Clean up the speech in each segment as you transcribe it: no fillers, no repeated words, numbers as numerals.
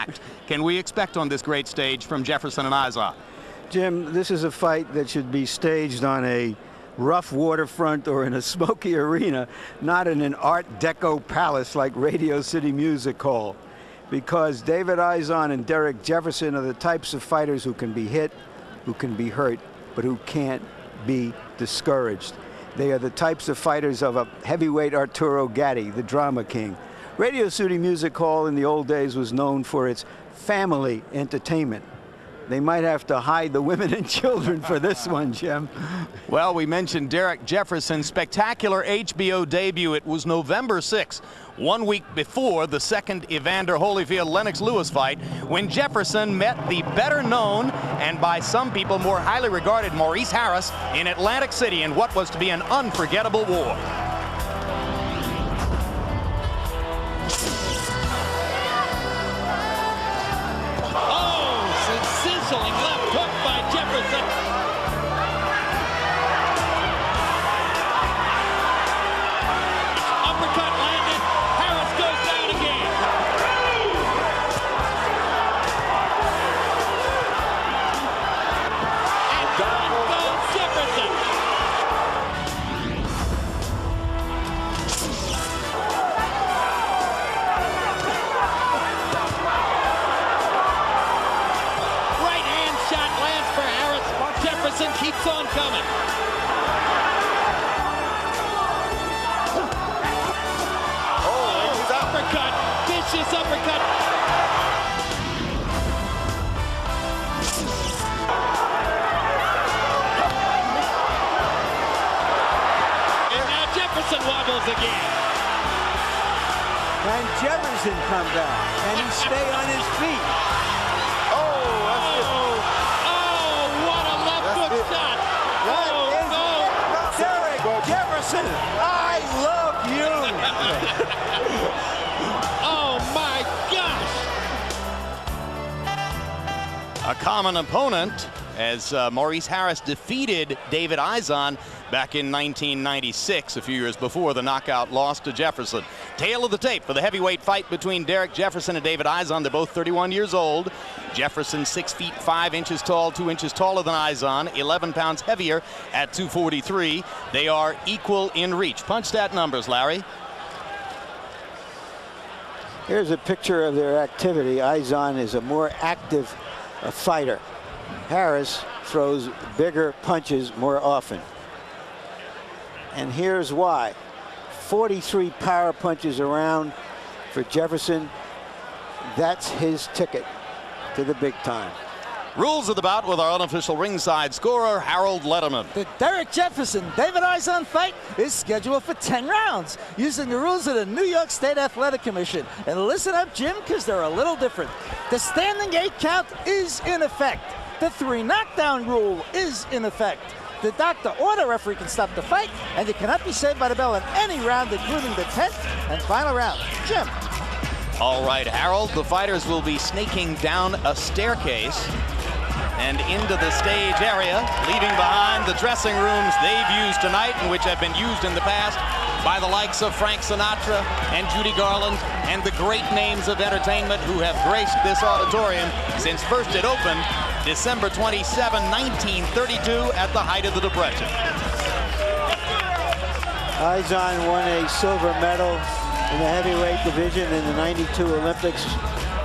impact can we expect on this great stage from Jefferson and Izon? Jim, this is a fight that should be staged on a rough waterfront or in a smoky arena, not in an Art Deco palace like Radio City Music Hall. Because David Izon and Derrick Jefferson are the types of fighters who can be hit, who can be hurt, but who can't be discouraged. They are the types of fighters of a heavyweight Arturo Gatti, the drama king. Radio City Music Hall in the old days was known for its family entertainment. They might have to hide the women and children for this one, Jim. Well, we mentioned Derrick Jefferson's spectacular HBO debut. It was November 6th, 1 week before the second Evander Holyfield-Lennox Lewis fight, when Jefferson met the better known and by some people more highly regarded Maurice Harris in Atlantic City in what was to be an unforgettable war. Left hook by Jefferson. Uppercut landed. Harris goes down again. And down goes Jefferson. Jefferson keeps on coming. Oh, uppercut, vicious uppercut. And now Jefferson wobbles again. And Jefferson comes out, and he stay on his feet. Shot. Derrick Jefferson, I love you. Oh my gosh. A common opponent, as Maurice Harris defeated David Izon back in 1996, a few years before the knockout loss to Jefferson. Tail of the tape for the heavyweight fight between Derrick Jefferson and David Izon. They're both 31 years old. Jefferson 6 feet 5 inches tall, 2 inches taller than Izon, 11 pounds heavier at 243. They are equal in reach. Punch stat numbers, Larry. Here's a picture of their activity. Izon is a more active fighter. Harris throws bigger punches more often. And here's why. 43 power punches around for Jefferson. That's his ticket to the big time. Rules of the bout with our unofficial ringside scorer, Harold Letterman. The Derrick Jefferson-David Izon fight is scheduled for 10 rounds using the rules of the New York State Athletic Commission. And listen up, Jim, because they're a little different. The standing 8 count is in effect. The 3 knockdown rule is in effect. The doctor or the referee can stop the fight, and you cannot be saved by the bell in any round, including the 10th and final round. Jim. All right, Harold, the fighters will be snaking down a staircase and into the stage area, leaving behind the dressing rooms they've used tonight and which have been used in the past by the likes of Frank Sinatra and Judy Garland and the great names of entertainment who have graced this auditorium since first it opened December 27, 1932, at the height of the Depression. Izon won a silver medal in the heavyweight division in the '92 Olympics,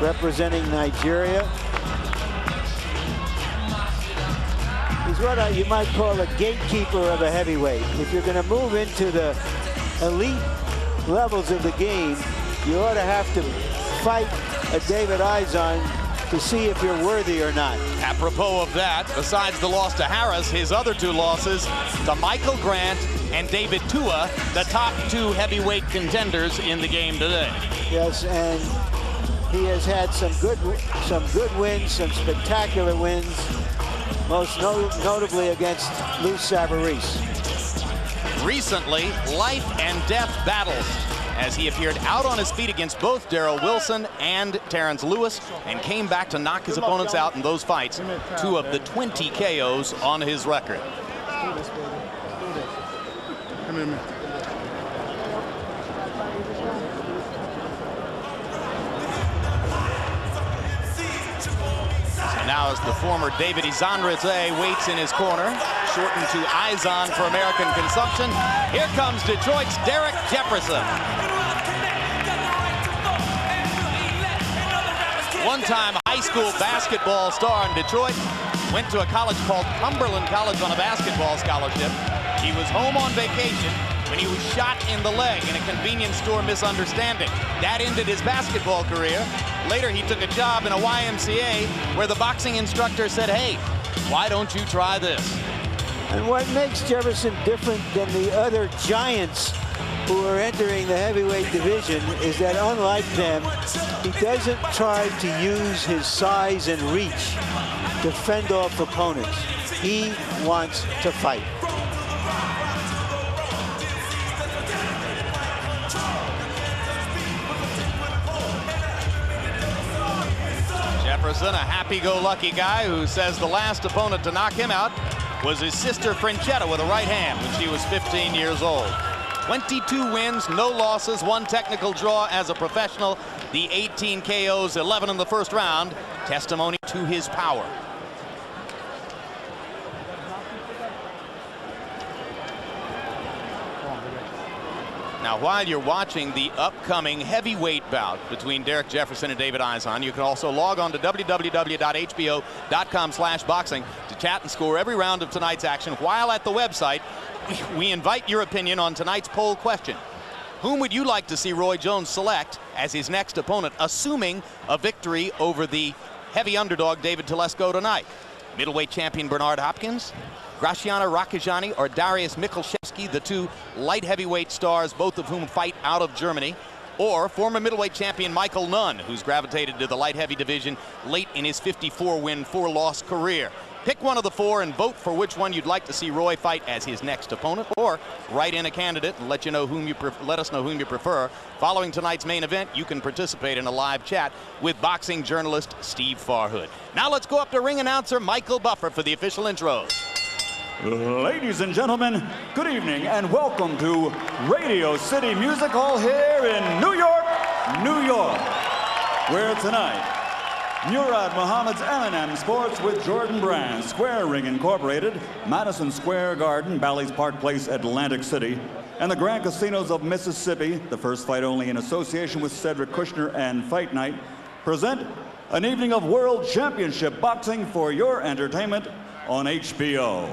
representing Nigeria. He's what you might call a gatekeeper of a heavyweight. If you're going to move into the elite levels of the game, you ought to have to fight a David Izon to see if you're worthy or not. Apropos of that, besides the loss to Harris, his other 2 losses to Michael Grant and David Tua, the top 2 heavyweight contenders in the game today. Yes, and he has had some good wins, some spectacular wins, most notably against Lou Savarese. Recently, life and death battles as he appeared out on his feet against both Darrell Wilson and Terrence Lewis and came back to knock his opponents out in those fights, 2 of the 20 KOs on his record. Now as the former David Izon waits in his corner, shortened to Izon for American consumption. Here comes Detroit's Derrick Jefferson. One-time high school basketball star in Detroit, went to a college called Cumberland College on a basketball scholarship. He was home on vacation when he was shot in the leg in a convenience store misunderstanding. That ended his basketball career. Later, he took a job in a YMCA where the boxing instructor said, "Hey, why don't you try this?" And what makes Jefferson different than the other giants who are entering the heavyweight division is that, unlike them, he doesn't try to use his size and reach to fend off opponents. He wants to fight. Jefferson, a happy-go-lucky guy who says the last opponent to knock him out was his sister Franchetta with a right hand when she was 15 years old. 22 wins, no losses, 1 technical draw as a professional. The 18 KOs, 11 in the first round. Testimony to his power. Now, while you're watching the upcoming heavyweight bout between Derrick Jefferson and David Izon, you can also log on to www.hbo.com/boxing to chat and score every round of tonight's action. While at the website, we invite your opinion on tonight's poll question. Whom would you like to see Roy Jones select as his next opponent, assuming a victory over the heavy underdog David Telesco tonight? Middleweight champion Bernard Hopkins, Graciano Rakhijani, or Darius Michalczewski, the 2 light heavyweight stars, both of whom fight out of Germany, or former middleweight champion Michael Nunn, who's gravitated to the light heavy division late in his 54-win, 4-loss career. Pick one of the 4 and vote for which one you'd like to see Roy fight as his next opponent, or write in a candidate and let us know whom you prefer. Following tonight's main event, you can participate in a live chat with boxing journalist Steve Farhood. Now let's go up to ring announcer Michael Buffer for the official intros. Ladies and gentlemen, good evening and welcome to Radio City Music Hall here in New York, New York, where tonight Murad Muhammad's M&M Sports with Jordan Brand, Square Ring Incorporated, Madison Square Garden, Bally's Park Place, Atlantic City, and the Grand Casinos of Mississippi, the first fight only in association with Cedric Kushner and Fight Night, present an evening of World Championship boxing for your entertainment on HBO.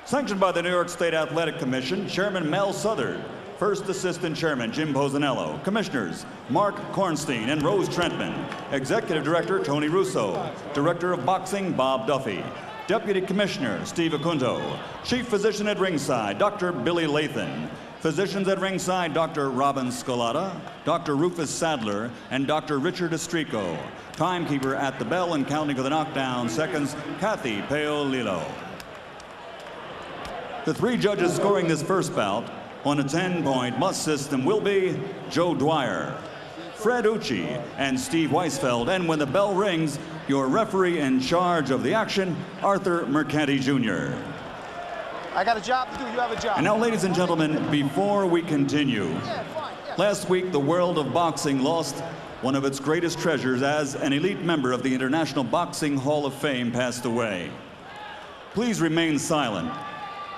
Sanctioned by the New York State Athletic Commission, Chairman Mel Southard, First Assistant Chairman Jim Posanello, Commissioners Mark Kornstein and Rose Trentman, Executive Director Tony Russo, Director of Boxing Bob Duffy, Deputy Commissioner Steve Acunto, Chief Physician at ringside Dr. Billy Lathan, Physicians at ringside Dr. Robin Scolata, Dr. Rufus Sadler, and Dr. Richard Estrico. Timekeeper at the bell and counting to the knockdown seconds, Kathy Paolillo. The 3 judges scoring this first bout on a 10-point must system will be Joe Dwyer, Fred Ucci, and Steve Weisfeld. And when the bell rings, your referee in charge of the action, Arthur Mercanti Jr. I got a job to do. You have a job. And now, ladies and gentlemen, before we continue, last week the world of boxing lost one of its greatest treasures as an elite member of the International Boxing Hall of Fame passed away. Please remain silent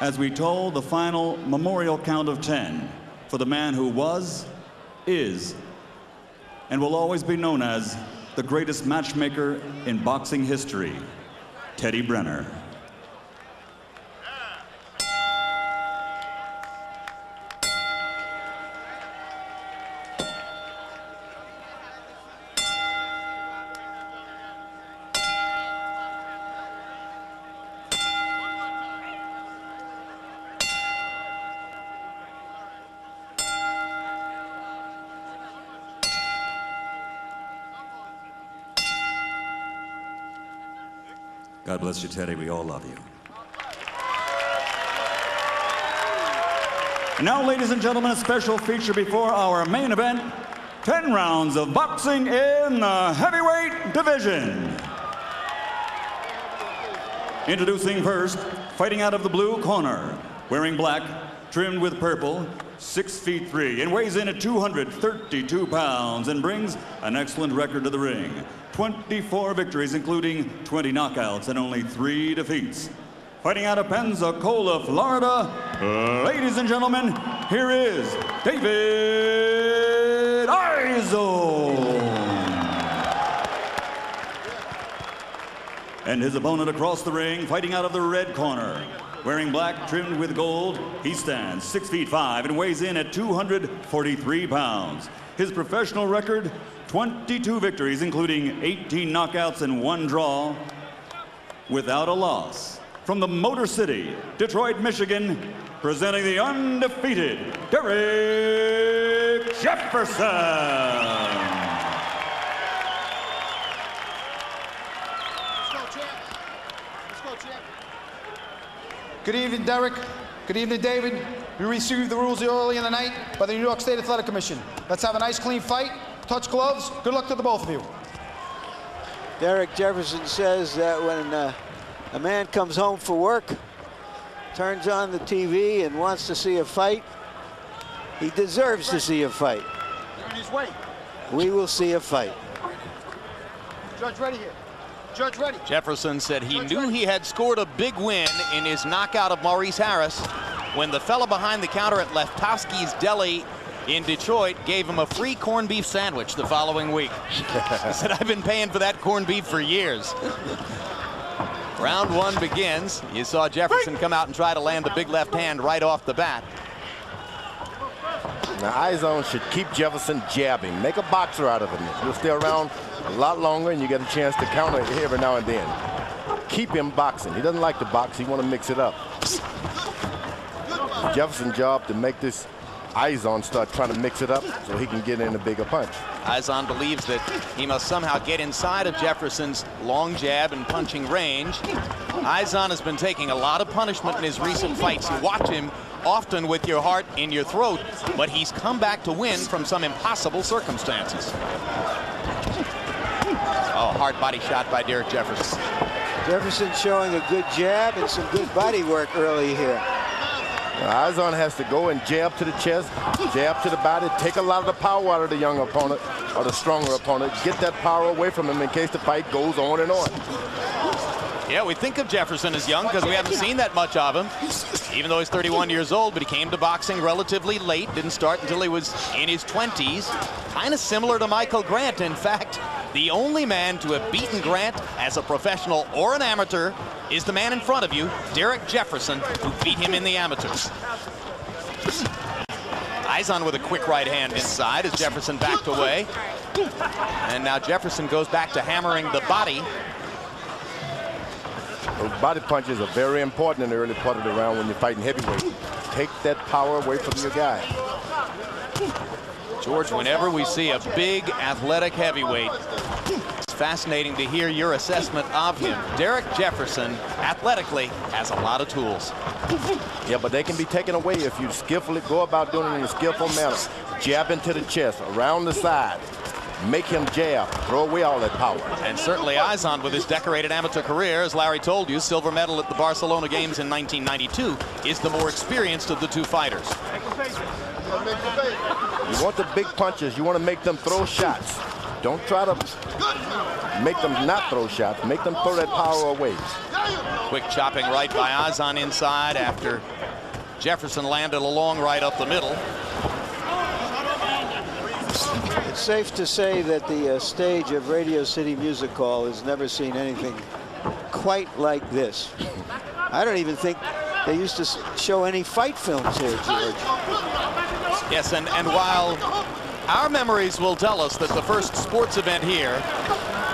as we toll the final memorial count of 10 for the man who was, is, and will always be known as the greatest matchmaker in boxing history, Teddy Brenner. God bless you, Teddy. We all love you. And now, ladies and gentlemen, a special feature before our main event, 10 rounds of boxing in the heavyweight division. Introducing first, fighting out of the blue corner, wearing black, trimmed with purple, 6'3", and weighs in at 232 pounds and brings an excellent record to the ring. 24 victories, including 20 knockouts and only 3 defeats. Fighting out of Pensacola, Florida, ladies and gentlemen, here is David Izon. And his opponent across the ring, fighting out of the red corner. Wearing black trimmed with gold, he stands 6'5" and weighs in at 243 pounds. His professional record, 22 victories, including 18 knockouts and 1 draw, without a loss. From the Motor City, Detroit, Michigan, presenting the undefeated Derrick Jefferson. Good evening, Derrick. Good evening, David. We received the rules early in the night by the New York State Athletic Commission. Let's have a nice, clean fight. Touch gloves. Good luck to the both of you. Derrick Jefferson says that when a man comes home for work, turns on the TV and wants to see a fight, he deserves to see a fight. Turn his way. We will see a fight. Judge ready here. Judge ready. Jefferson said he knew he had scored a big win in his knockout of Maurice Harris when the fella behind the counter at Leftowski's Deli in Detroit gave him a free corned beef sandwich the following week. He said, I've been paying for that corned beef for years. Round 1 begins. You saw Jefferson come out and try to land the big left hand right off the bat. Now, Izon should keep Jefferson jabbing. Make a boxer out of him. He'll stay around a lot longer, and you get a chance to counter every now and then. Keep him boxing. He doesn't like to box. He want to mix it up. Jefferson's job to make this Izon start trying to mix it up so he can get in a bigger punch. Izon believes that he must somehow get inside of Jefferson's long jab and punching range. Izon has been taking a lot of punishment in his recent fights. You watch him often with your heart in your throat, but he's come back to win from some impossible circumstances. Oh, hard body shot by Derrick Jefferson. Jefferson showing a good jab and some good body work early here. Now, Izon has to go and jab to the chest, jab to the body, take a lot of the power out of the young opponent or the stronger opponent, get that power away from him in case the fight goes on and on. Yeah, we think of Jefferson as young because we haven't seen that much of him, even though he's 31 years old, but he came to boxing relatively late, didn't start until he was in his 20s. Kind of similar to Michael Grant. In fact, the only man to have beaten Grant as a professional or an amateur is the man in front of you, Derrick Jefferson, who beat him in the amateurs. Izon with a quick right hand inside as Jefferson backed away. And now Jefferson goes back to hammering the body. Those body punches are very important in the early part of the round when you're fighting heavyweight. Take that power away from your guy. George, whenever we see a big athletic heavyweight, it's fascinating to hear your assessment of him. Derrick Jefferson, athletically, has a lot of tools. Yeah, but they can be taken away if you skillfully go about doing it in a skillful manner. Jab into the chest, around the side. Make him jab, throw away all that power. And certainly Izon, with his decorated amateur career, as Larry told you, silver medal at the Barcelona Games in 1992, is the more experienced of the two fighters. You want the big punches, you want to make them throw shots. Don't try to make them not throw shots, make them throw that power away. Quick chopping right by Izon inside after Jefferson landed a long right up the middle. It's safe to say that the stage of Radio City Music Hall has never seen anything quite like this. I don't even think they used to show any fight films here, George. Yes, and while our memories will tell us that the first sports event here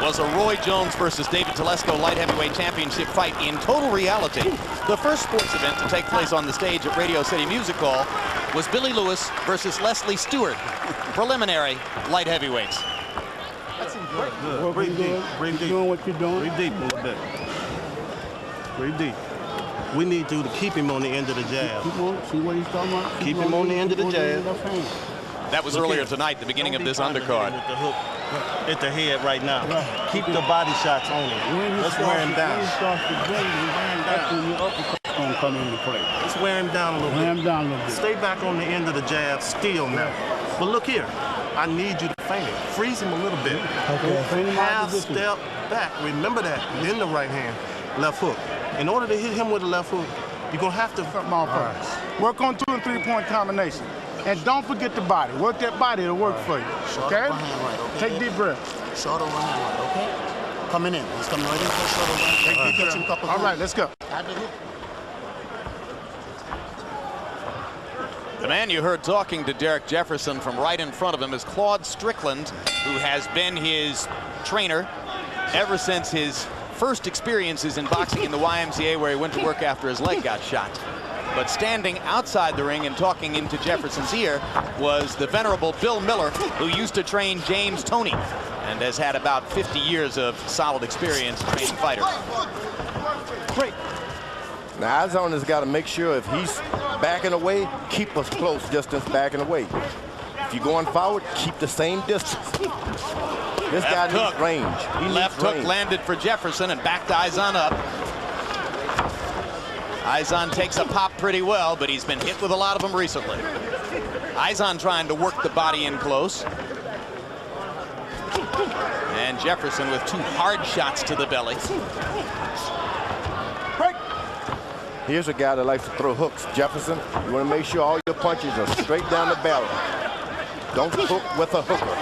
was a Roy Jones versus David Telesco light heavyweight championship fight, in total reality, the first sports event to take place on the stage at Radio City Music Hall was Billy Lewis versus Leslie Stewart, preliminary light heavyweights. That's great. Good. Breathe deep. Breathe deep. Doing what you're doing. Breathe deep a little bit. Breathe deep. We need you to keep him on the end of the jab. Keep on, see what he's talking about? Keep him on the end of the jab. That was earlier tonight, the beginning of this undercard. With the hook at the head right now. Keep the body shots on him. Let's wear him down. When he starts to bend, that's when your uppercut's going to come into play. Let's wear him down a little bit. Wear him down a little bit. Stay back on the end of the jab still now. But look here. I need you to feint him. Freeze him a little bit. Okay. Half step back. Remember that. Then the right hand, left hook. In order to hit him with the left hook, you're going to have to Work on 2 and 3-point combination. And don't forget the body. Work that body, it'll work for you. Okay? Take deep breaths. Short over hand right, okay? Coming in. He's coming right in for short over hand. Take deep breaths. All right, let's go. The man you heard talking to Derrick Jefferson from right in front of him is Claude Strickland, who has been his trainer ever since his first experiences in boxing in the YMCA, where he went to work after his leg got shot. But standing outside the ring and talking into Jefferson's ear was the venerable Bill Miller, who used to train James Toney and has had about 50 years of solid experience training fighters. Great. Now, Izon has got to make sure if he's backing away, keep us close distance backing away. If you're going forward, keep the same distance. This guy needs range. He left hook landed for Jefferson and backed Izon up. Izon takes a pop pretty well, but he's been hit with a lot of them recently. Izon trying to work the body in close. And Jefferson with 2 hard shots to the belly. Here's a guy that likes to throw hooks. Jefferson, you want to make sure all your punches are straight down the barrel. Don't hook with a hooker.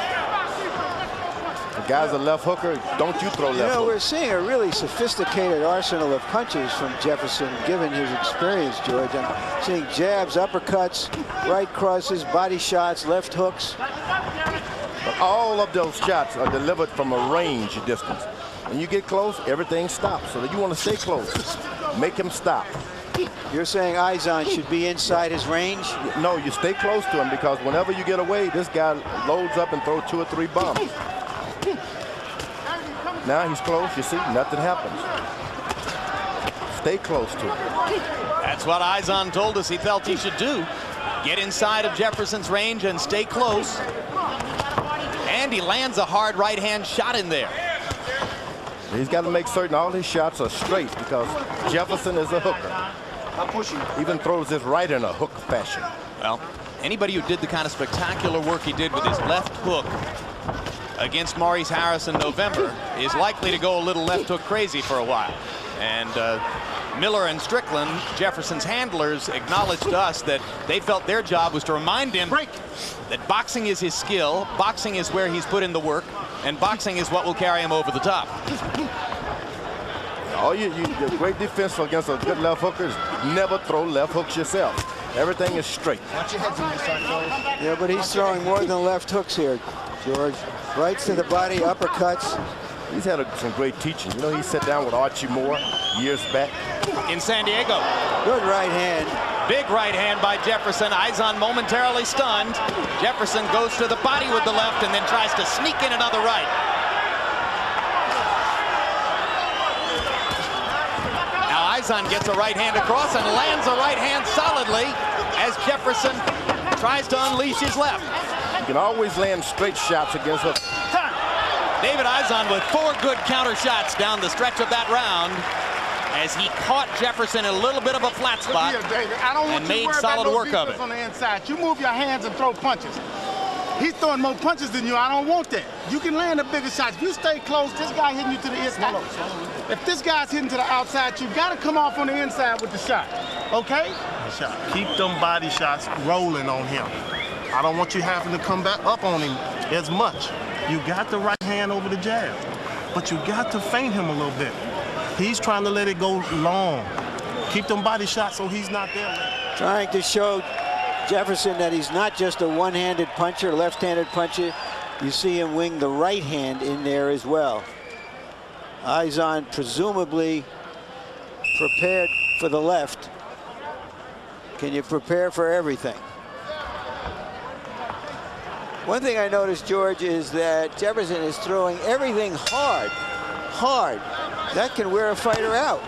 The guy's a left hooker. Don't you throw left hook. We're seeing a really sophisticated arsenal of punches from Jefferson, given his experience, George. I'm seeing jabs, uppercuts, right crosses, body shots, left hooks. But all of those shots are delivered from a range distance. When you get close, everything stops. So that you want to stay close. Make him stop. You're saying Izon should be inside his range? No, you stay close to him, because whenever you get away, this guy loads up and throws 2 or 3 bombs. Now he's close, you see, nothing happens. Stay close to him. That's what Izon told us he felt he should do. Get inside of Jefferson's range and stay close. And he lands a hard right-hand shot in there. He's got to make certain all his shots are straight, because Jefferson is a hooker. Even throws his right in a hook fashion. Well, anybody who did the kind of spectacular work he did with his left hook against Maurice Harris in November is likely to go a little left hook crazy for a while. And Miller and Strickland, Jefferson's handlers, acknowledged to us that they felt their job was to remind him that boxing is his skill, boxing is where he's put in the work, and boxing is what will carry him over the top. The great defense against a good left hooker is never throw left hooks yourself. Everything is straight. Watch your heads on your side, fellas. Yeah, but he's throwing more than left hooks here, George. Rights to the body, uppercuts. He's had some great teaching. You know, he sat down with Archie Moore years back. In San Diego. Good right hand. Big right hand by Jefferson. Izon momentarily stunned. Jefferson goes to the body with the left and then tries to sneak in another right. Now Izon gets a right hand across and lands a right hand solidly as Jefferson tries to unleash his left. You can always land straight shots against hook. David Izon with 4 good counter shots down the stretch of that round as he caught Jefferson in a little bit of a flat spot and made solid work of it. On the inside. You move your hands and throw punches. He's throwing more punches than you. I don't want that. You can land the bigger shots. If you stay close, this guy hitting you to the inside. If this guy's hitting to the outside, you got to come off on the inside with the shot. Okay? Keep them body shots rolling on him. I don't want you having to come back up on him as much. You got the right hand over the jab, but you got to feint him a little bit. He's trying to let it go long. Keep them body shots so he's not there. Trying to show Jefferson that he's not just a one-handed puncher, left-handed puncher. You see him wing the right hand in there as well. Izon presumably prepared for the left. Can you prepare for everything? One thing I noticed, George, is that Jefferson is throwing everything hard. That can wear a fighter out.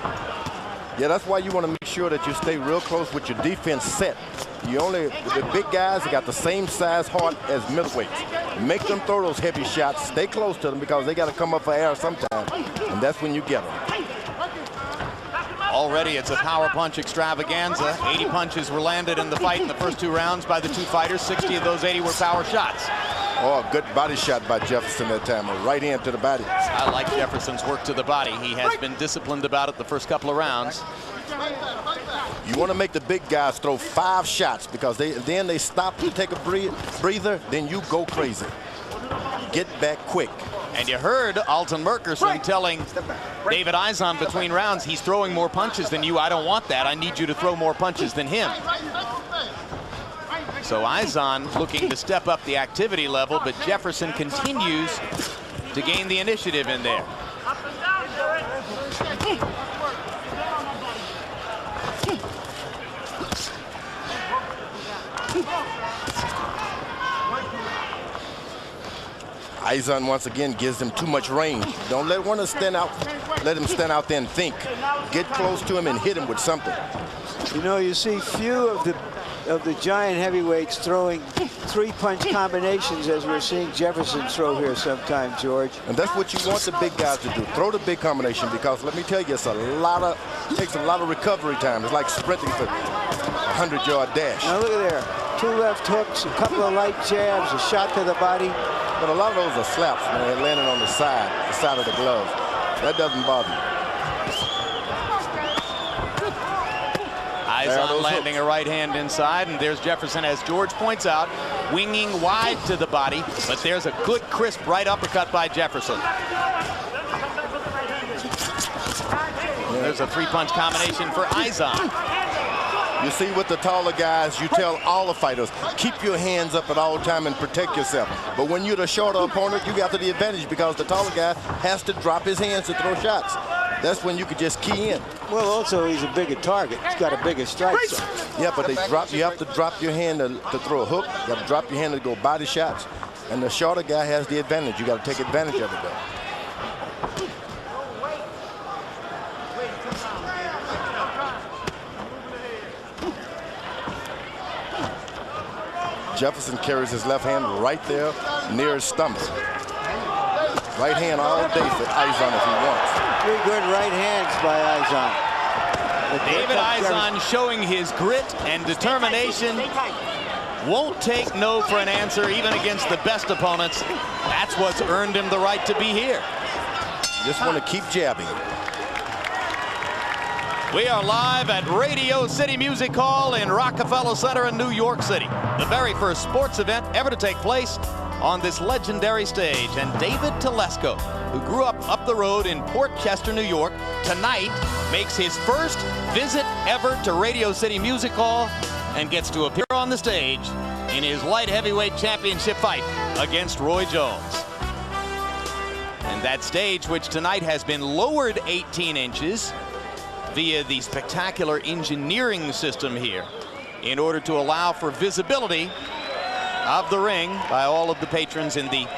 Yeah, that's why you want to make sure that you stay real close with your defense set. The big guys got the same size heart as middleweights. Make them throw those heavy shots. Stay close to them because they got to come up for air sometime, and that's when you get them. Already it's a power punch extravaganza. 80 punches were landed in the fight in the first 2 rounds by the 2 fighters. 60 of those 80 were power shots. Oh, a good body shot by Jefferson that time. A right hand to the body. I like Jefferson's work to the body. He has been disciplined about it the first couple of rounds. You want to make the big guys throw 5 shots because then they stop to take a breather, then you go crazy. Get back quick. And you heard Alton Merkerson telling David Izon between rounds, he's throwing more punches than you. I don't want that. I need you to throw more punches than him. So Izon looking to step up the activity level, but Jefferson continues to gain the initiative in there. Izon once again gives them too much range. Don't let one of them stand out. Let him stand out there and think. Get close to him and hit him with something. You know, you see few of the giant heavyweights throwing 3-punch combinations as we're seeing Jefferson throw here sometimes, George. And that's what you want the big guys to do. Throw the big combination because let me tell you, it takes a lot of recovery time. It's like sprinting for a 100-yard dash. Now look at there. 2 left hooks, a couple of light jabs, a shot to the body. But a lot of those are slaps when they're landing on the side of the glove. That doesn't bother you. Izon landing a right hand inside, and there's Jefferson, as George points out, winging wide to the body, but there's a good crisp right uppercut by Jefferson. There's a 3-punch combination for Izon. You see, with the taller guys, you tell all the fighters, keep your hands up at all time and protect yourself. But when you're the shorter opponent, you got the advantage because the taller guy has to drop his hands to throw shots. That's when you could just key in. Well, also, he's a bigger target. He's got a bigger strike zone. Yeah, but you have to drop your hand to throw a hook. You got to drop your hand to go body shots. And the shorter guy has the advantage. You got to take advantage of it, though. Jefferson carries his left hand right there near his stomach. Right hand all day for Izon if he wants. 3 good right hands by Izon. David Izon showing his grit and determination. Won't take no for an answer even against the best opponents. That's what's earned him the right to be here. Just want to keep jabbing. We are live at Radio City Music Hall in Rockefeller Center in New York City. The very first sports event ever to take place on this legendary stage. And David Telesco, who grew up the road in Port Chester, New York, tonight makes his first visit ever to Radio City Music Hall and gets to appear on the stage in his light heavyweight championship fight against Roy Jones. And that stage, which tonight has been lowered 18 inches via the spectacular engineering system here in order to allow for visibility of the ring by all of the patrons in the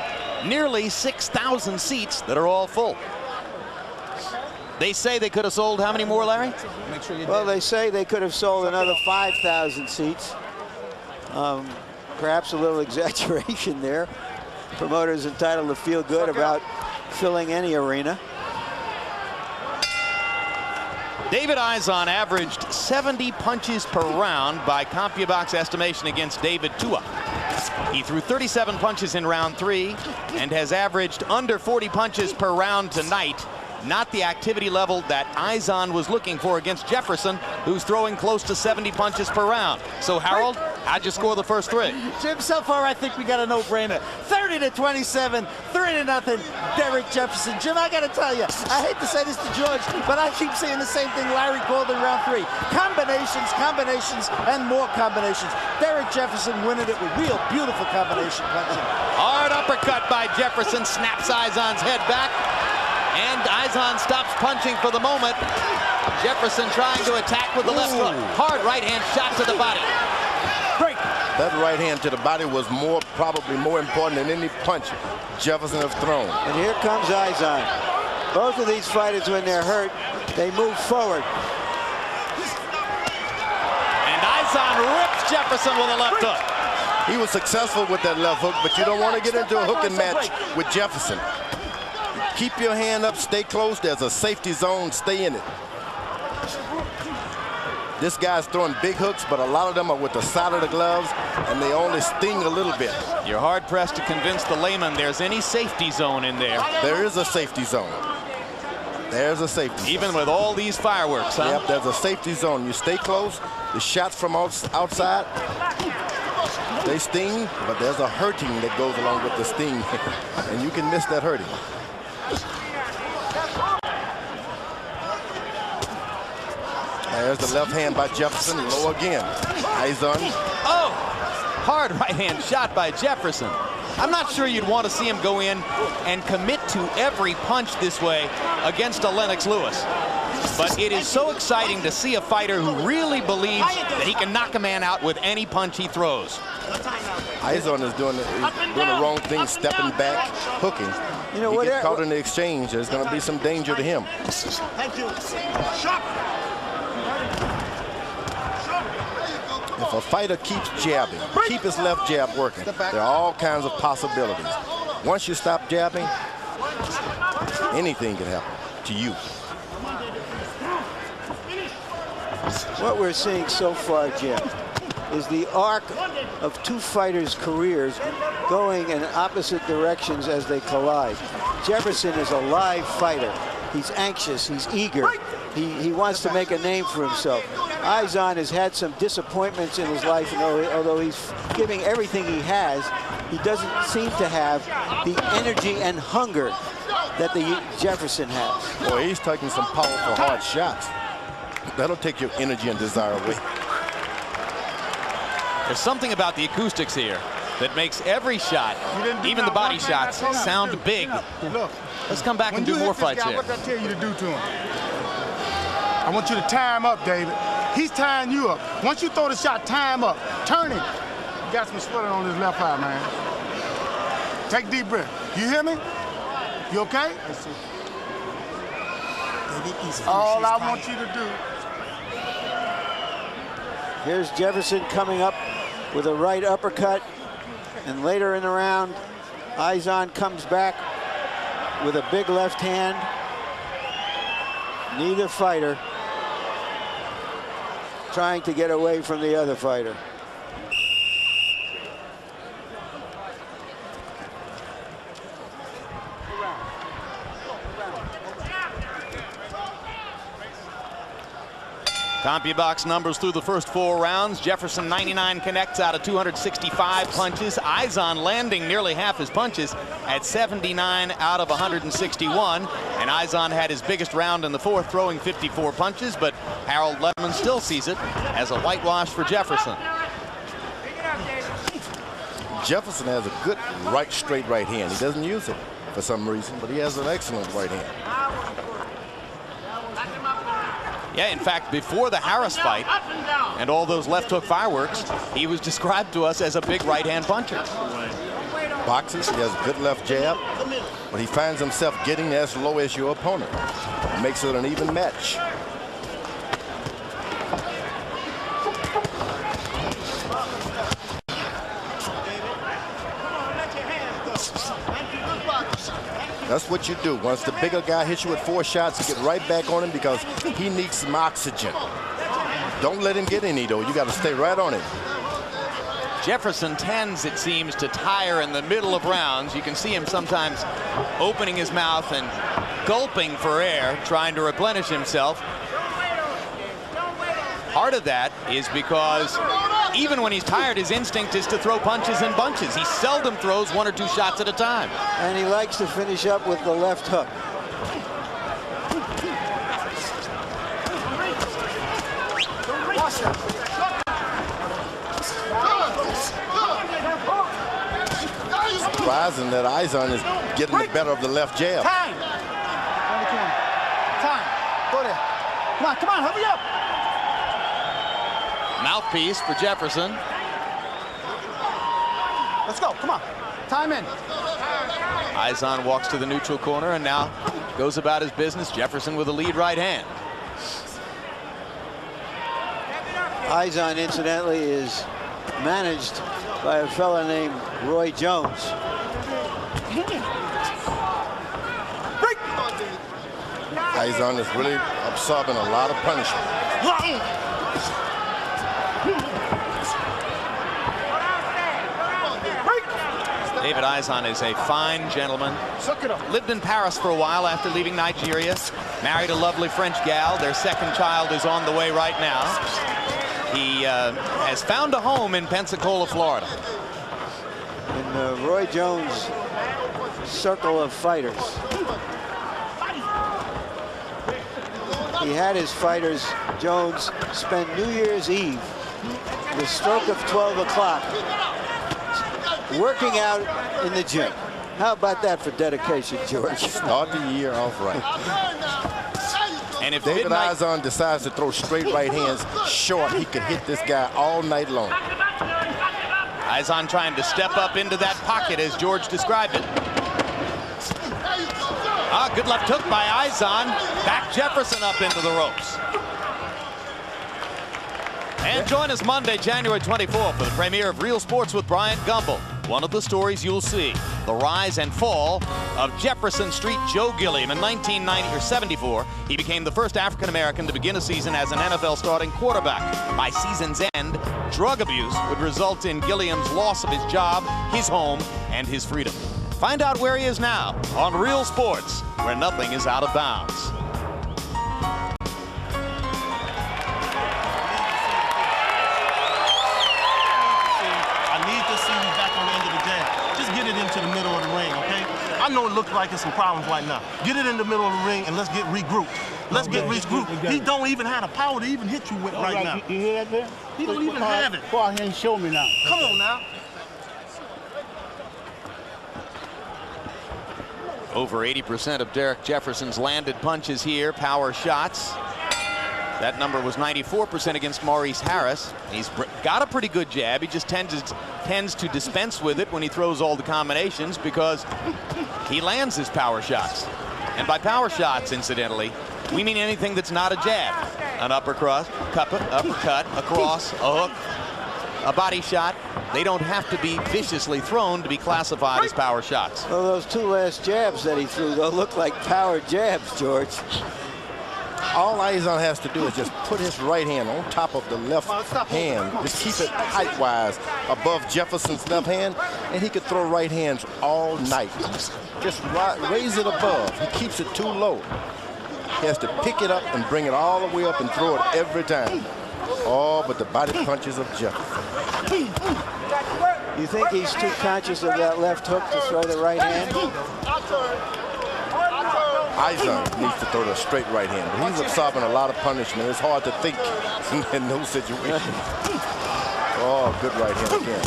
nearly 6,000 seats that are all full. They say they could have sold how many more, Larry? Make sure you well, they say they could have sold another 5,000 seats. Perhaps a little exaggeration there. Promoters entitled to feel good about filling any arena. David Izon averaged 70 punches per round by CompuBox estimation against David Tua. He threw 37 punches in round 3 and has averaged under 40 punches per round tonight. Not the activity level that Izon was looking for against Jefferson, who's throwing close to 70 punches per round. So, Harold, how'd you score the first 3? Jim, so far I think we got a no-brainer. 30-27, 3-0, Derrick Jefferson. Jim, I got to tell you, I hate to say this to George, but I keep saying the same thing Larry called in round 3. Combinations, combinations, and more combinations. Derrick Jefferson winning it with real beautiful combination punching. Hard uppercut by Jefferson, snaps Izon's head back. And Izon stops punching for the moment. Jefferson trying to attack with the left hook. Hard right hand shot to the body. Break. That right hand to the body was probably more important than any punch Jefferson have thrown. And here comes Izon. Both of these fighters, when they're hurt, they move forward. And Izon rips Jefferson with a left hook. He was successful with that left hook, but you don't want to get into a hooking match with Jefferson. Keep your hand up, stay close. There's a safety zone, stay in it. This guy's throwing big hooks, but a lot of them are with the side of the gloves, and they only sting a little bit. You're hard-pressed to convince the layman there's any safety zone in there. There is a safety zone. There's a safety zone. Even with all these fireworks, huh? Yep, there's a safety zone. You stay close. The shots from outside, they sting, but there's a hurting that goes along with the sting, and you can miss that hurting. There's the left hand by Jefferson, low again. Izon. Oh, hard right hand shot by Jefferson. I'm not sure you'd want to see him go in and commit to every punch this way against a Lennox Lewis. But it is so exciting to see a fighter who really believes that he can knock a man out with any punch he throws. Izon is doing the wrong thing, stepping back, hooking. You know, he gets caught in the exchange. There's going to be some danger to him. Thank you. If a fighter keeps jabbing, keep his left jab working, there are all kinds of possibilities. Once you stop jabbing, anything can happen to you. What we're seeing so far, Jim, is the arc of two fighters' careers going in opposite directions as they collide. Jefferson is a live fighter. He's anxious, he's eager. He wants to make a name for himself. Izon has had some disappointments in his life, and although he's giving everything he has, he doesn't seem to have the energy and hunger that the Jefferson has. Boy, he's taking some powerful, hard shots. That'll take your energy and desire away. There's something about the acoustics here that makes every shot, even the body shots, sound big. Look, let's come back and do more fights here. What did I tell you to do to him? I want you to tie him up, David. He's tying you up. Once you throw the shot, tie him up. Turn him. He got some sweating on his left eye, man. Take a deep breath. You hear me? You okay? All I want you to do. Here's Jefferson coming up with a right uppercut. And later in the round, Izon comes back with a big left hand. Neither fighter trying to get away from the other fighter. CompuBox numbers through the first 4 rounds. Jefferson 99 connects out of 265 punches. Izon landing nearly half his punches at 79 out of 161. And Izon had his biggest round in the 4th, throwing 54 punches, but Harold Lemon still sees it as a whitewash for Jefferson. Jefferson has a good straight right hand. He doesn't use it for some reason, but he has an excellent right hand. Yeah, in fact, before the Harris fight and all those left hook fireworks, he was described to us as a big right-hand puncher. Boxes, he has a good left jab, but he finds himself getting as low as your opponent. It makes it an even match. That's what you do. Once the bigger guy hits you with 4 shots, you get right back on him because he needs some oxygen. Don't let him get any, though. You got to stay right on him. Jefferson tends, it seems, to tire in the middle of rounds. You can see him sometimes opening his mouth and gulping for air, trying to replenish himself. Part of that is because even when he's tired, his instinct is to throw punches and bunches. He seldom throws 1 or 2 shots at a time. And he likes to finish up with the left hook. Surprising that Izon is getting the better of the left jab. Time. Time. Go there. Come on, hurry up. Mouthpiece for Jefferson. Let's go, come on. Time in. Izon walks to the neutral corner and now goes about his business. Jefferson with a lead right hand. Izon, incidentally, is managed by a fellow named Roy Jones. Izon is really absorbing a lot of punishment. David Izon is a fine gentleman. Lived in Paris for a while after leaving Nigeria. Married a lovely French gal. Their second child is on the way right now. He has found a home in Pensacola, Florida. In Roy Jones' circle of fighters. He had his fighters, Jones, spend New Year's Eve, the stroke of 12 o'clock, working out in the gym. How about that for dedication, George? Start the year off right. And if David Izon decides to throw straight right hands short, he could hit this guy all night long. Izon trying to step up into that pocket as George described it. Ah, good left hook by Izon. Back Jefferson up into the ropes. And join us Monday, January 24th for the premiere of Real Sports with Bryant Gumbel. One of the stories you'll see, the rise and fall of Jefferson Street Joe Gilliam. In 1974, he became the first African-American to begin a season as an NFL starting quarterback. By season's end, drug abuse would result in Gilliam's loss of his job, his home, and his freedom. Find out where he is now on Real Sports, where nothing is out of bounds. Into the middle of the ring, okay? I know it looks like there's some problems right now. Get it in the middle of the ring and let's get regrouped. Let's get regrouped. He don't even have the power to even hit you with right now. You hear that there? He don't even have it. Go out here and show me now. Come on now. Over 80% of Derrick Jefferson's landed punches here, power shots. That number was 94% against Maurice Harris. He's got a pretty good jab. He just tends to dispense with it when he throws all the combinations because he lands his power shots. And by power shots, incidentally, we mean anything that's not a jab. An uppercut, a cross, a hook, a body shot. They don't have to be viciously thrown to be classified as power shots. Well, those two last jabs that he threw, they'll look like power jabs, George. All Izon has to do is just put his right hand on top of the left hand. Just keep it height-wise above Jefferson's left hand, and he could throw right hands all night. Just raise it above. He keeps it too low. He has to pick it up and bring it all the way up and throw it every time. Oh, but the body punches of Jefferson. You think he's too conscious of that left hook to throw the right hand? Izon needs to throw the straight right hand, but he's absorbing a lot of punishment. It's hard to think in those situations. Oh, good right hand again.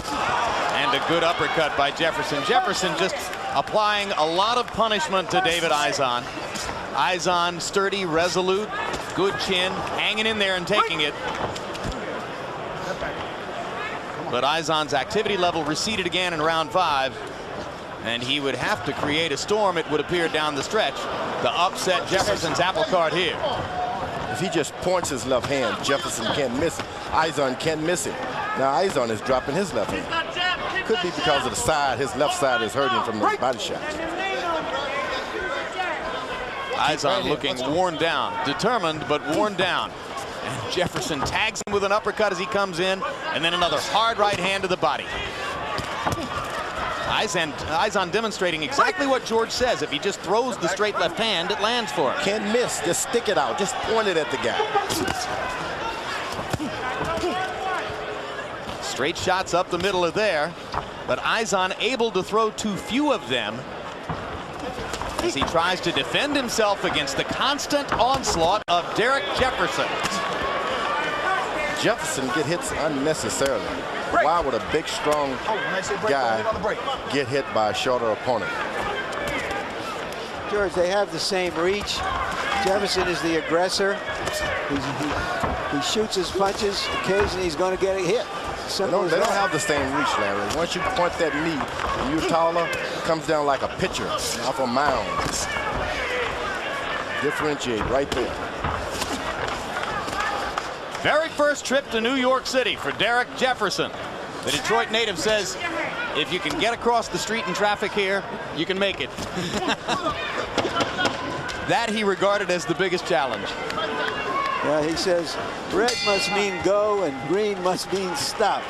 And a good uppercut by Jefferson. Jefferson just applying a lot of punishment to David Izon. Izon sturdy, resolute, good chin, hanging in there and taking it. But Izon's activity level receded again in round 5. And he would have to create a storm, it would appear, down the stretch to upset Jefferson's apple cart here. If he just points his left hand, Jefferson can't miss it. Izon can't miss it. Now Izon is dropping his left hand. Could be because of the side. His left side is hurting from the body shots. Izon looking worn down, determined but worn down. And Jefferson tags him with an uppercut as he comes in, and then another hard right hand to the body. Izon demonstrating exactly what George says. If he just throws the straight left hand, it lands for him. Can't miss. Just stick it out. Just point it at the guy. Straight shots up the middle of there, but Izon able to throw too few of them as he tries to defend himself against the constant onslaught of Derrick Jefferson. Jefferson get hits unnecessarily. Why would a big, strong guy get hit by a shorter opponent? George, they have the same reach. Jefferson is the aggressor. He shoots his punches. Occasionally he's going to get a hit. They don't have the same reach, Larry. Once you point that knee, and you're taller, it comes down like a pitcher off a mound. Differentiate right there. Very first trip to New York City for Derrick Jefferson. The Detroit native says, if you can get across the street in traffic here, you can make it. That he regarded as the biggest challenge. Yeah, he says red must mean go and green must mean stop.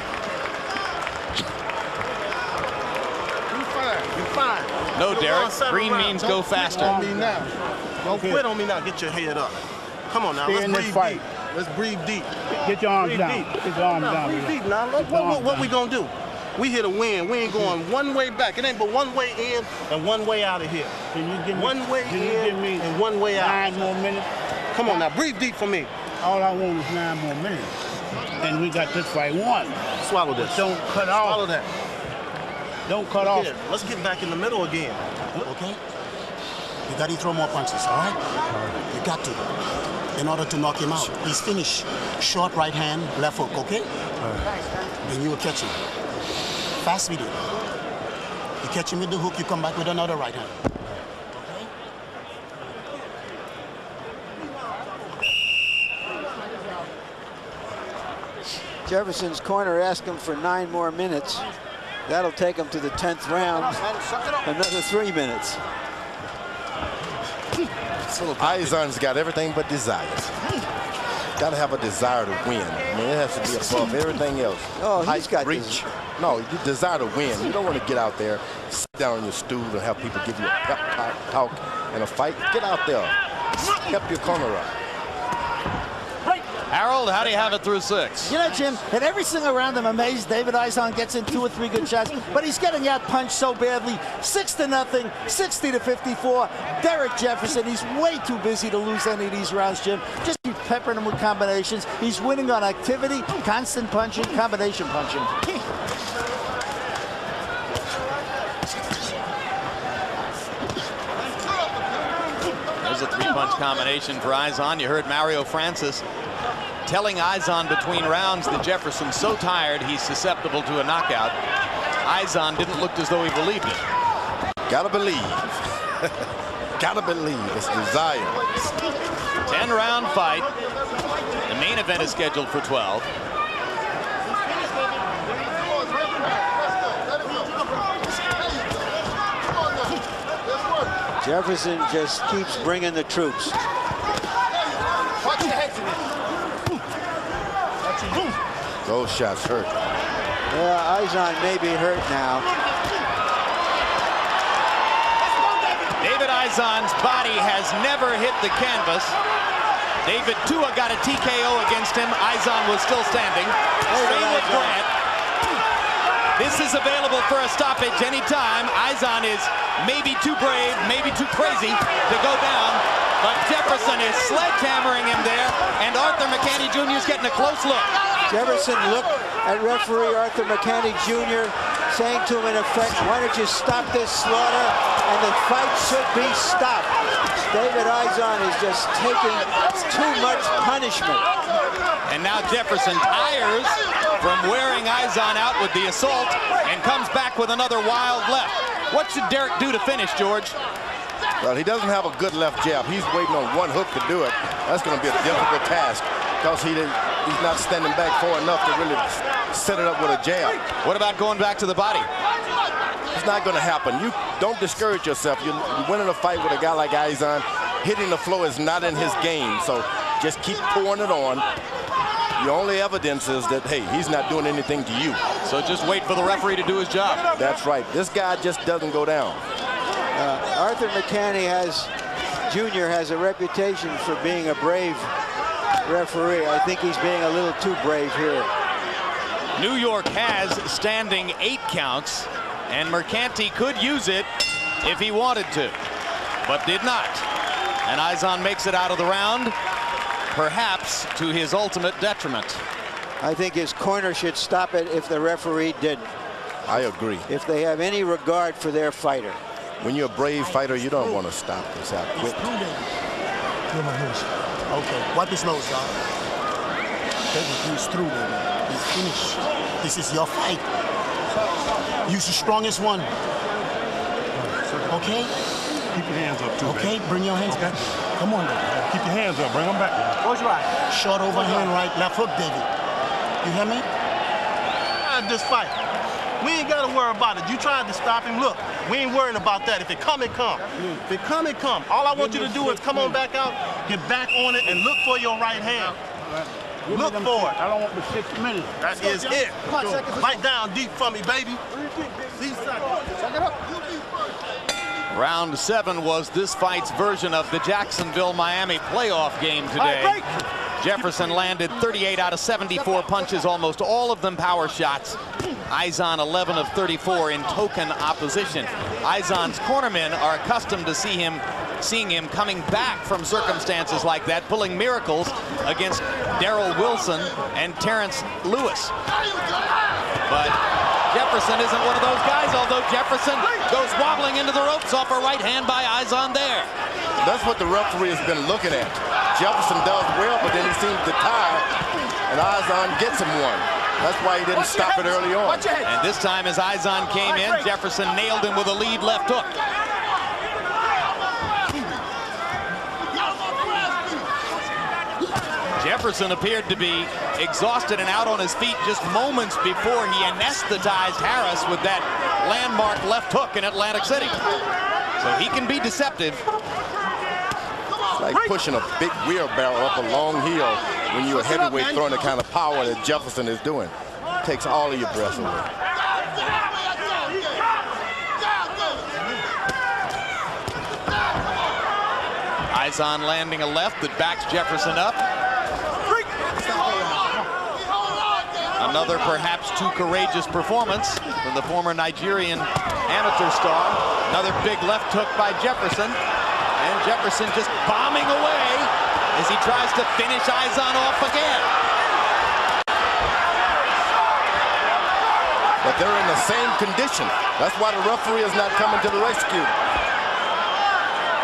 You're fine. No, Derrick. Green means go faster. On me now. Don't quit on me now. Get your head up. Come on now. Stay Let's in this breathe fight. deep. Let's breathe deep. Get your arms Breathe down. deep. Get your arms down. Breathe deep now. Look, what we gonna do? We here to win. We ain't going one way back. It ain't but one way in and one way out of here. Can you give me One way in and one way out. 9 more minutes? Come on now. Breathe deep for me. All I want is 9 more minutes. And we got this fight won. Swallow this. Don't cut off. Swallow that. Don't cut off. Here, let's get back in the middle again. Okay? You got to throw more punches, all right? You got to. In order to knock him out. He's finished. Short right hand, left hook, okay? Then you will catch him. Fast with it. You catch him with the hook, you come back with another right hand. Jefferson's corner asked him for 9 more minutes. That'll take him to the 10th round. Another 3 minutes. Izon's got everything but desires. Got to have a desire to win. I mean, it has to be above everything else. Oh, he's got reach. No, you desire to win. You don't want to get out there, sit down on your stool and have people give you a pep talk in a fight. Get out there. Help your corner up. Harold, how do you have it through 6? You know, Jim, in every single round, I'm amazed David Izon gets in 2 or 3 good shots, but he's getting out punched so badly. 6-0, 60-54. Derrick Jefferson, he's way too busy to lose any of these rounds, Jim. Just keep peppering him with combinations. He's winning on activity, constant punching, combination punching. There's a 3-punch combination for Izon. You heard Mario Francis telling Izon between rounds that Jefferson's so tired he's susceptible to a knockout. Izon didn't look as though he believed it. Gotta believe. Gotta believe. It's desire. 10-round fight. The main event is scheduled for 12. Jefferson just keeps bringing the troops. Watch your head to this. Those shots hurt. Yeah, Izon may be hurt now. David Izon's body has never hit the canvas. David Tua got a TKO against him. Izon was still standing. Same with Grant. This is available for a stoppage anytime. Izon is maybe too brave, maybe too crazy to go down. But Jefferson is sledgehammering him there, and Arthur McCanny Jr. is getting a close look. Jefferson looked at referee Arthur McCanny Jr. saying to him in effect, why don't you stop this slaughter? And the fight should be stopped. David Izon is just taking too much punishment. And now Jefferson tires from wearing Izon out with the assault and comes back with another wild left. What should Derrick do to finish, George? Well, he doesn't have a good left jab. He's waiting on one hook to do it. That's going to be a difficult task because he's not standing back far enough to really set it up with a jab. What about going back to the body? It's not going to happen. You don't discourage yourself. You're winning a fight with a guy like Izon. Hitting the floor is not in his game, so just keep pouring it on. The only evidence is that, hey, he's not doing anything to you. So just wait for the referee to do his job. That's right. This guy just doesn't go down. Arthur McCanny Jr. has a reputation for being a brave referee. I think he's being a little too brave here. New York has standing 8 counts, and Mercanti could use it if he wanted to, but did not. And Izon makes it out of the round, perhaps to his ultimate detriment. I think his corner should stop it if the referee didn't. I agree. If they have any regard for their fighter. When you're a brave fighter, you don't want to stop this out quick. Okay, wipe his nose, y'all. He's through, baby. He's finished. This is your fight. Use the strongest one. Okay? Keep your hands up, too. Okay, bring your hands back. Come on, baby. Keep your hands up. Bring them back. Close your eyes. Short overhand right, left hook, David. You hear me? This fight. We ain't got to worry about it. You tried to stop him. Look, We ain't worrying about that. If it come, it come. If it come, it come. All I want you to do is come on back out, get back on it, and look for your right hand. Look for it. I don't want the 6 minutes. That is it. Bite down deep for me, baby. Round 7 was this fight's version of the Jacksonville-Miami playoff game today. Jefferson landed 38 out of 74 punches, almost all of them power shots. Izon 11 of 34 in token opposition. Izon's cornermen are accustomed to seeing him coming back from circumstances like that, pulling miracles against Darrell Wilson and Terrence Lewis. But Jefferson isn't one of those guys, although Jefferson goes wobbling into the ropes off a right hand by Izon there. That's what the referee has been looking at. Jefferson does well, but then he seems to tire, and Izon gets him one. That's why he didn't stop it early on. And this time as Izon came in, Jefferson nailed him with a lead left hook. Jefferson appeared to be exhausted and out on his feet just moments before he anesthetized Harris with that landmark left hook in Atlantic City. So he can be deceptive. It's like pushing a big wheelbarrow up a long hill when you're a heavyweight throwing the kind of power that Jefferson is doing. Takes all of your breath away. Izon landing a left that backs Jefferson up. Another perhaps too courageous performance from the former Nigerian amateur star. Another big left hook by Jefferson. And Jefferson just bombing away as he tries to finish Izon off again. But they're in the same condition. That's why the referee is not coming to the rescue.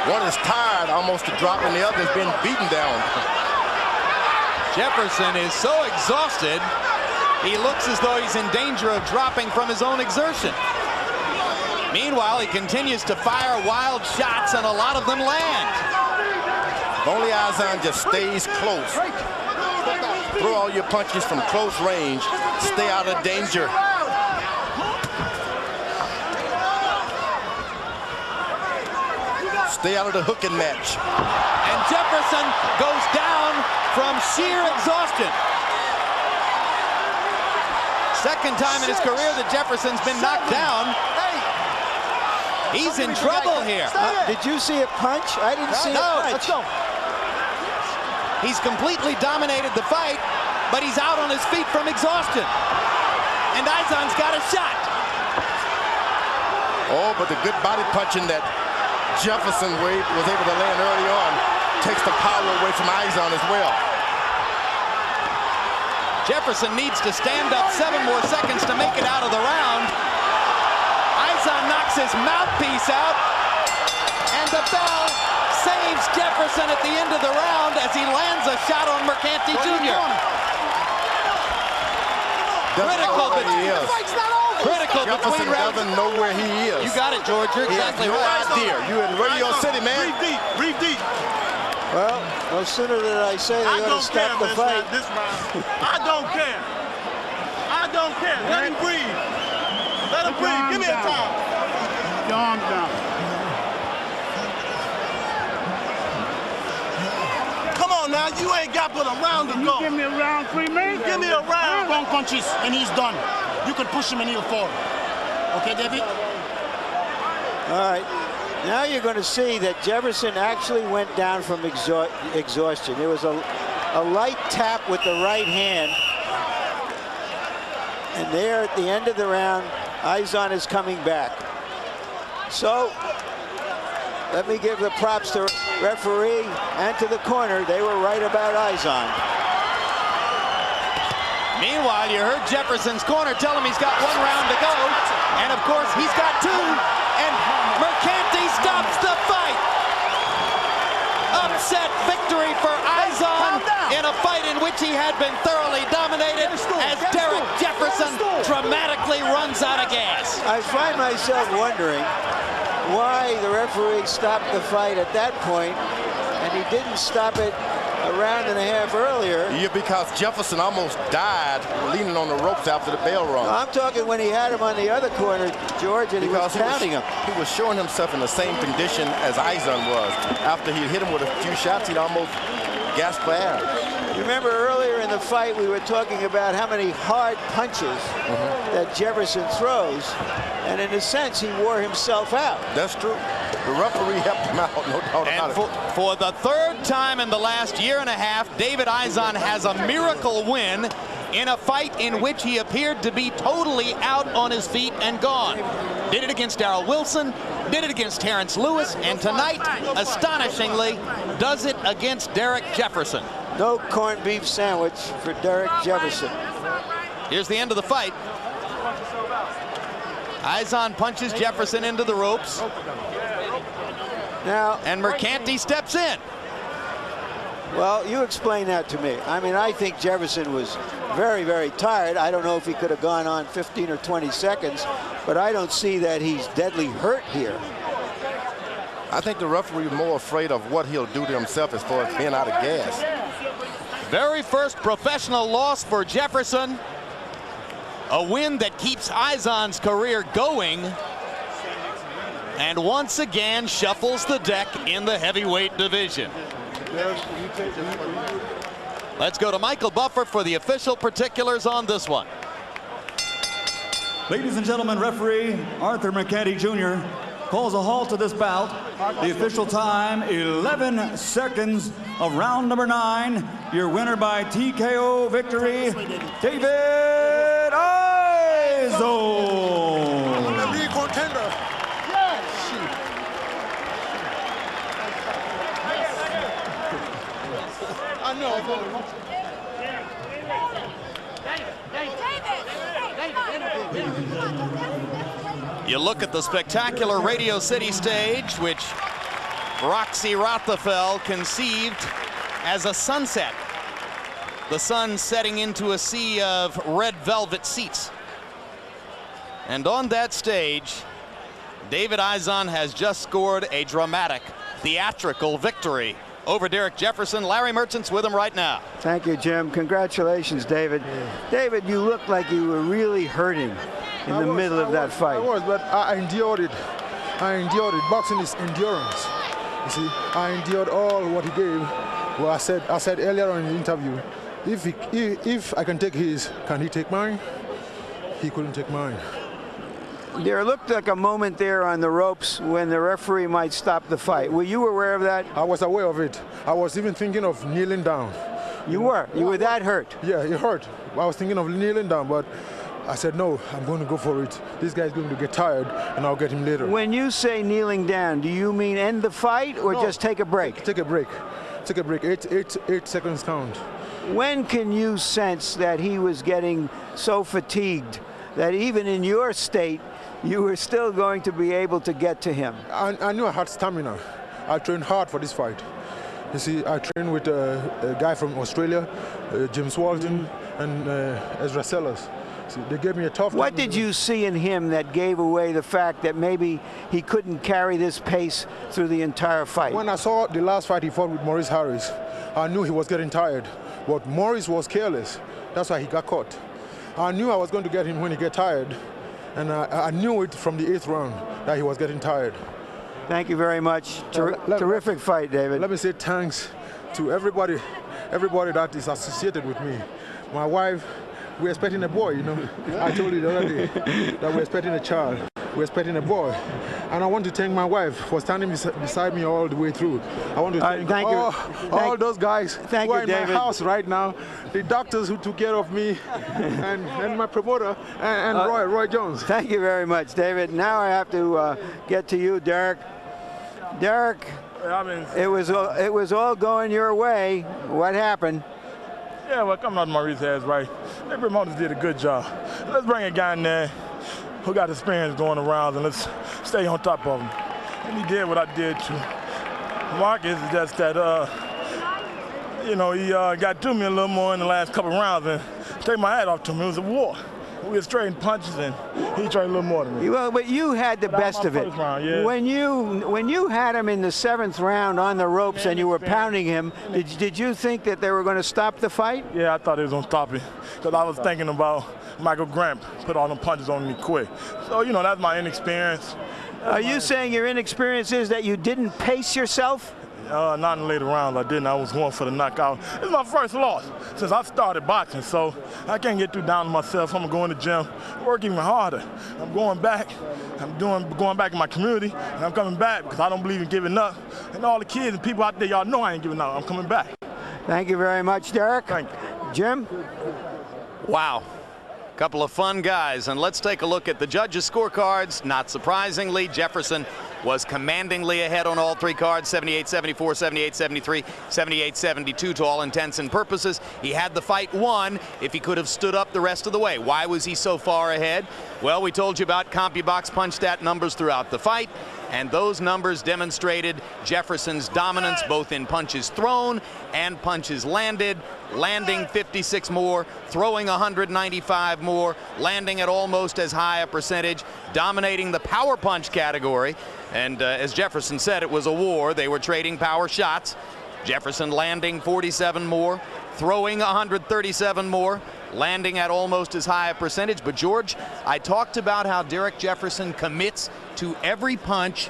One is tired almost to drop, and the other has been beaten down. Jefferson is so exhausted, he looks as though he's in danger of dropping from his own exertion. Meanwhile, he continues to fire wild shots, and a lot of them land. If only Izon just stays close. Throw all your punches from close range. Stay out of danger. Stay out of the hooking match. And Jefferson goes down from sheer exhaustion. Second time in his career that Jefferson's been knocked down. He's in trouble here. Did you see a punch? I didn't see a punch. Let's go. He's completely dominated the fight, but he's out on his feet from exhaustion. And Izon's got a shot. Oh, but the good body punching that Jefferson was able to land early on takes the power away from Izon as well. Jefferson needs to stand up 7 more seconds to make it out of the round. Izon knocks his mouthpiece out, and the bell saves Jefferson at the end of the round as he lands a shot on Mercanti Jr. Critical between rounds. Doesn't know where he is. You got it, George. You're exactly right. You're in Radio City, man. Breathe deep. Well, no sooner did I say they're going to stop the fight. This round. I don't care. I don't care. Let him breathe. Let him breathe. Give me a time. Your arms down. Come on now. You ain't got but a round to go. Give me a round, 3 minutes. Give me a round. Wrong punches, and he's done. You can push him and he'll fall. Okay, David? All right. Now you're going to see that Jefferson actually went down from exhaustion. There was a light tap with the right hand. And there at the end of the round, Izon is coming back. So let me give the props to referee and to the corner. They were right about Izon. Meanwhile, you heard Jefferson's corner tell him he's got 1 round to go. And of course, he's got 2. And Mercanti stops the fight. Upset victory for Izon in a fight in which he had been thoroughly dominated as Derrick Jefferson dramatically runs out of gas. I find myself wondering why the referee stopped the fight at that point, and he didn't stop it a round and a half earlier. Yeah, because Jefferson almost died leaning on the ropes after the bell rung. No, I'm talking when he had him on the other corner, George, and he was counting him. He was showing himself in the same condition as Izon was. After he hit him with a few shots, he'd almost gasped for air. You remember earlier in the fight we were talking about how many hard punches that Jefferson throws, and in a sense he wore himself out. That's true. The referee helped him out, no doubt about it. For the third time in the last year and a half, David Izon has a miracle win in a fight in which he appeared to be totally out on his feet and gone. Did it against Darrell Wilson, did it against Terrence Lewis, and tonight, astonishingly, does it against Derrick Jefferson. No corned beef sandwich for Derrick Jefferson. Here's the end of the fight. Izon punches Jefferson into the ropes. Now, and Mercanti steps in. Well, you explain that to me. I mean, I think Jefferson was very, very tired. I don't know if he could have gone on 15 or 20 seconds, but I don't see that he's deadly hurt here. I think the referee is more afraid of what he'll do to himself as far as being out of gas. Very first professional loss for Jefferson. A win that keeps Izon's career going. And once again shuffles the deck in the heavyweight division. Let's go to Michael Buffer for the official particulars on this one. Ladies and gentlemen, referee Arthur Mercanti Jr. calls a halt to this bout. The official time, 11 seconds of round number 9. Your winner by TKO victory, David Izon. The contender. I know. You look at the spectacular Radio City stage, which Roxy Rothafel conceived as a sunset. The sun setting into a sea of red velvet seats. And on that stage, David Izon has just scored a dramatic, theatrical victory over Derrick Jefferson. Larry Merchant's with him right now. Thank you, Jim. Congratulations, David. David, you looked like you were really hurting in the middle of that fight. I was, but I endured it. I endured it. Boxing is endurance. You see, I endured all what he gave. Well, I said earlier on in the interview, if I can take his, can he take mine? He couldn't take mine. There looked like a moment there on the ropes when the referee might stop the fight. Were you aware of that? I was aware of it. I was even thinking of kneeling down. You were? You were that hurt? Yeah, it hurt. I was thinking of kneeling down, but I said, no, I'm going to go for it. This guy's going to get tired, and I'll get him later. When you say kneeling down, do you mean end the fight or just take a break? Take a break. Take a break. 8 seconds count. When can you sense that he was getting so fatigued that even in your state, you were still going to be able to get to him? I knew I had stamina. I trained hard for this fight. You see, I trained with a guy from Australia, James Walton, and Ezra Sellers. See, they gave me a tough time. What did you see in him that gave away the fact that maybe he couldn't carry this pace through the entire fight? When I saw the last fight he fought with Maurice Harris, I knew he was getting tired. But Maurice was careless. That's why he got caught. I knew I was going to get him when he got tired. And I knew it from the 8th round that he was getting tired. Thank you very much. Terrific fight, David. Let me say thanks to everybody that is associated with me. My wife, we're expecting a boy, you know. I told you the other day that we're expecting a child. We're expecting a boy. And I want to thank my wife for standing beside me all the way through. I want to thank all those guys who are in my house right now, the doctors who took care of me, and my promoter, and Roy Jones. Thank you very much, David. Now I have to get to you, Derrick. Derrick, it was all going your way. What happened? Yeah, well, coming out of Maurice's ass, right? The promoters did a good job. Let's bring a guy in there who got experience going around, and let's stay on top of him. And he did what I did too. Marcus is just that, you know, he got to me a little more in the last couple of rounds, and take my hat off to him. It was a war. we was trading punches, and he traded a little more than me. Well, but you had the best of it. Round, yeah. When you had him in the 7th round on the ropes and you were pounding him, did you think that they were going to stop the fight? Yeah, I thought they was going to stop it because I was thinking about Michael Grant put all them punches on me quick. So, you know, that's my inexperience. Are you saying your inexperience is that you didn't pace yourself? Not in the later rounds. I didn't. I was going for the knockout. It's my first loss since I started boxing, so I can't get too down on myself. I'm going to the gym, work even harder. I'm going back. Going back in my community, and I'm coming back because I don't believe in giving up. And all the kids and people out there, y'all know I ain't giving up. I'm coming back. Thank you very much, Derrick. Thank you. Jim? Wow. Couple of fun guys, and let's take a look at the judges' scorecards. Not surprisingly, Jefferson was commandingly ahead on all 3 cards, 78-74, 78-73, 78-72 to all intents and purposes. He had the fight won if he could have stood up the rest of the way. Why was he so far ahead? Well, we told you about CompuBox punch stat numbers throughout the fight, and those numbers demonstrated Jefferson's dominance both in punches thrown and punches landed, landing 56 more, throwing 195 more, landing at almost as high a percentage, dominating the power punch category. And as Jefferson said, it was a war. They were trading power shots. Jefferson landing 47 more, throwing 137 more, landing at almost as high a percentage. But George, I talked about how Derrick Jefferson commits to every punch.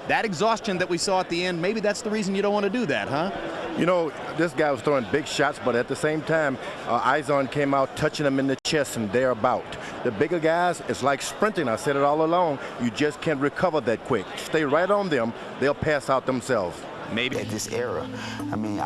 That exhaustion that we saw at the end, maybe that's the reason you don't want to do that, huh? You know, this guy was throwing big shots, but at the same time, Izon came out touching him in the chest and thereabout. The bigger guys, it's like sprinting. I said it all along. You just can't recover that quick. Stay right on them. They'll pass out themselves. Maybe at this era. I mean,